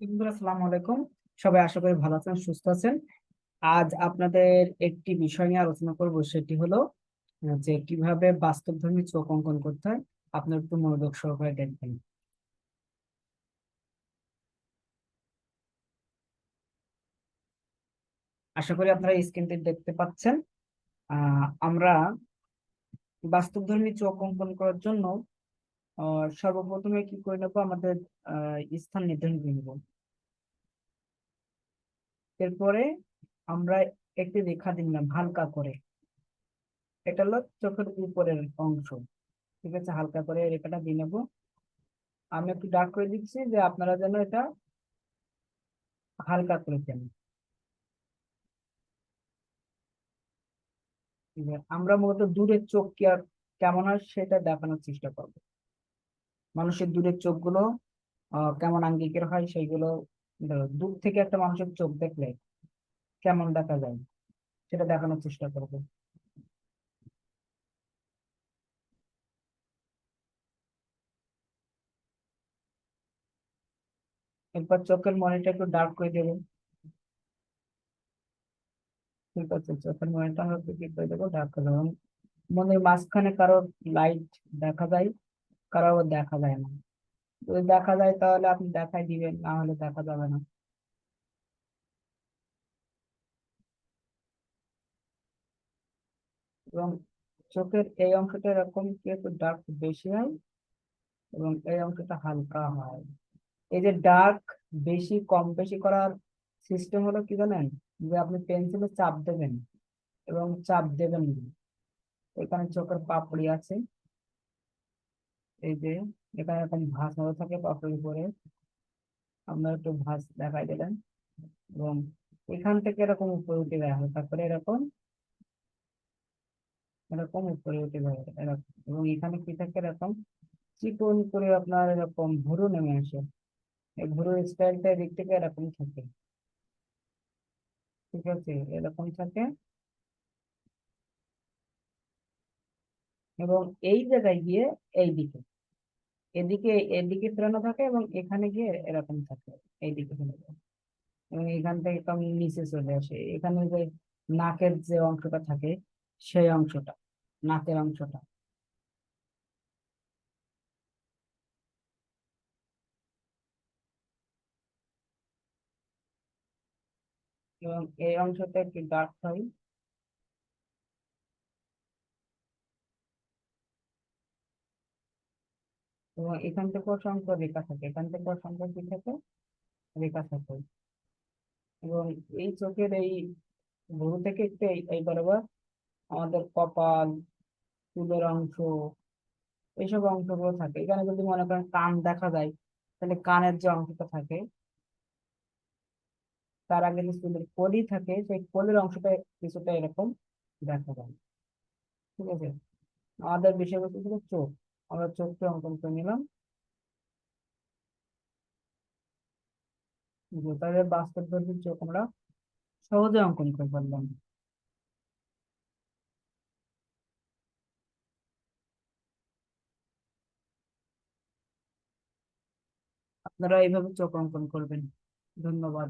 বন্ধুরা, আসসালামু আলাইকুম। সবাই আশা করি ভালো আছেন, সুস্থ আছেন। আজ আপনাদের একটি বিষয় নিয়ে আলোচনা করব, সেটি হলো যে কিভাবে বাস্তবধর্মী চোখ অঙ্কন করতে হয়। আপনার একটু মনোযোগ সহকারে দেখবেন। আশা করি আপনারা স্ক্রিনটি দেখতে পাচ্ছেন। আমরা বাস্তবধর্মী চোখ অঙ্কন করার জন্য সর্বপ্রথমে কি করে নেবো, আমাদের স্থান নির্ধারণ করে নেব। এরপরে আমরা একটি রেখা দিলাম হালকা করে। এটা হলো চোখের উপরের অংশ। ঠিক আছে, হালকা করে রেখাটা দিয়ে নেবো। আমি একটু ডার্ক করে দিচ্ছি যে আপনারা যেন এটা হালকা করে দেন। ঠিক আছে, আমরা মূলত দূরের চোখ কি আর কেমন হয় সেটা দেখানোর চেষ্টা করবো। মানুষের দূরের চোখগুলো কেমন আঙ্গিকের হয় সেইগুলো। দূর থেকে একটা মানুষের চোখ দেখলে কেমন দেখা যায় সেটা দেখানোর চেষ্টা করবো। এরপর চোখের মনিটা একটু ডার্ক করে দেবো। ঠিক আছে, চোখের মনিটা আমরা একটু কি করে দেবো, ডার্ক করে দেবো। মনের মাঝখানে কারোর লাইট দেখা যায়, কারো আবার দেখা যায় না। যদি দেখা যায় তাহলে আপনি দেখাই দিবেন, না হলে দেখা যাবে না। এবং চোখের এই অংশটা এরকম কি একটু ডার্ক বেশি হয় এবং এই অংশটা হালকা হয়। এই যে ডার্ক বেশি কম বেশি করার সিস্টেম হলো কি জানেন, যে আপনি পেন্সিলে চাপ দেবেন এবং চাপ দেবেন না। এখানে চোখের পাপড়ি আছে, এই যে এখানে এরকম ভাঁজ মতো থাকে পাপড়ির উপরে। আপনার একটু ভাঁজ দেখাই দিলেন এবং এখান থেকে এরকম উপরে উঠে যায়, তারপরে এরকম এরকম উপরে উঠে যায় এরকম। এবং এখানে কি থাকে, এরকম চিকন করে আপনার এরকম ভুরু নেমে আসে। এই ভুরু স্টাইলটা এদিক থেকে এরকম থাকে। ঠিক আছে, এরকম থাকে। এবং এই জায়গায় গিয়ে এইদিকে এদিকে এদিকে ফেরানো থাকে এবং এখানে গিয়ে এরকম থাকে, এইদিকে ফেলে যায়। এবং এখান থেকে একদম নিচে চলে আসে, এখানে যে নাকের যে অংশটা থাকে সেই অংশটা, নাকের অংশটা। এবং এই অংশটা একটু ডার্ক হয়। এবং এখান থেকে অসংখ্য রেখা থাকে, এখান থেকে অসংখ্য কি থাকে, রেখা থাকে। এবং এই চোখের এই ভুরু থেকে একটু এই বরাবর আমাদের কপাল, চুলের অংশ, এইসব অংশগুলো থাকে। এখানে যদি মনে করেন কান দেখা যায়, তাহলে কানের যে অংশটা থাকে তার আগে যে চুলের কলি থাকে সেই কলির অংশটা কিছুটা এরকম দেখা যায়। ঠিক আছে, আমাদের বিষয়বস্তু ছিল চোখ। আমরা চোখকে অঙ্কন করে নিলাম, যে তাদের বাস্তব ধর্মী চোখ আমরা সহজে অঙ্কন করে পারলাম। আপনারা এইভাবে চোখ অঙ্কন করবেন। ধন্যবাদ।